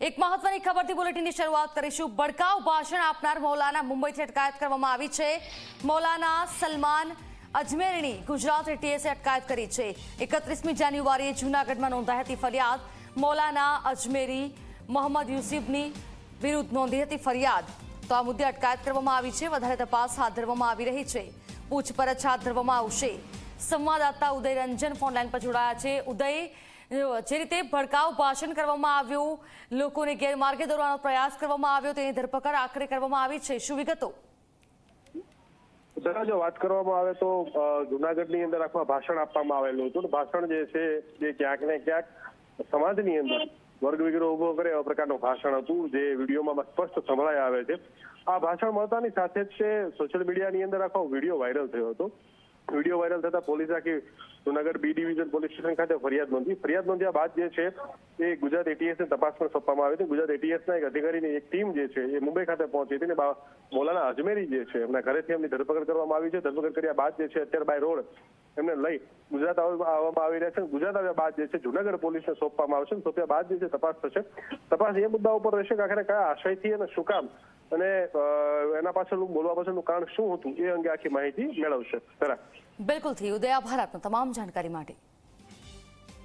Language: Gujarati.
એક મહત્વની ખબરથી બુલેટિનની શરૂઆત કરીશું। ભડકાઉ ભાષણ આપનાર મૌલાના મુંબઈથી અટકાયત કરવામાં આવી છે। મૌલાના સલમાન અજમેરીની ગુજરાત એટીએસે અટકાયત કરી છે। 31મી જાન્યુઆરીએ જૂનાગઢમાં નોંધાઈ હતી ફરિયાદ। મૌલાના અજમેરી મોહમ્મદ યુસુફની વિરુદ્ધ નોંધી હતી ફરિયાદ, તો આ મુદ્દે અટકાયત કરવામાં આવી છે। વધારે તપાસ હાથ ધરવામાં આવી રહી છે, પૂછપરછ હાથ ધરવામાં આવશે। સંવાદદાતા ઉદય રંજન ફોનલાઈન પર જોડાયા છે। ઉદય, જે રીતે ભડકાઉ ભાષણ કરવામાં આવ્યું, લોકોને ગેરમાર્ગે દોરવાનો પ્રયાસ કરવામાં આવ્યો, તેની ધરપકડ આખરે કરવામાં આવી છે, શું વિગતો? જો વાત કરવામાં આવે તો જુનાગઢની અંદર આખા ભાષણ આપવામાં આવેલું હતું। ભાષણ જે છે એ ક્યાંક ને ક્યાંક સમાજની અંદર વર્ગ વિગ્રહ ઉભો કરે એવા પ્રકારનું ભાષણ હતું, જે વિડીયોમાં સ્પષ્ટ સંભળાઈ આવે છે। આ ભાષણ મળતાની સાથે જ તે સોશિયલ મીડિયાની અંદર આખો વિડીયો વાયરલ થયો હતો। વિડીયો વાયરલ થતા પોલીસ આખી Junagadh B division police station ખાતે ફરિયાદ નોંધી। ફરિયાદ નોંધ્યા બાદ જે છે એ ગુજરાત એટીએસને તપાસ પણ સોંપવામાં આવી હતી। ગુજરાત એટીએસના એક અધિકારીની એક ટીમ જે છે એ મુંબઈ ખાતે પહોંચી હતી અને મૌલાના અજમેરી જે છે એમના ઘરેથી એમની ધરપકડ કરવામાં આવી છે। ધરપકડ કર્યા બાદ જે છે અત્યારે બાય રોડ એમને લઈ ગુજરાત આવવામાં આવી રહ્યા છે। ગુજરાત આવ્યા બાદ જે છે જુનાગઢ પોલીસને સોંપવામાં આવશે। સોંપ્યા બાદ જે છે તપાસ થશે। તપાસ એ મુદ્દા ઉપર રહેશે કે આખરે કયા આશયથી અને શું કામ અને એના પાછળનું બોલવા પાછળનું કારણ શું હતું એ અંગે આખી માહિતી મેળવશે। બિલકુલ થી ઉદય, આભાર આપનો તમામ જાણકારી માટે।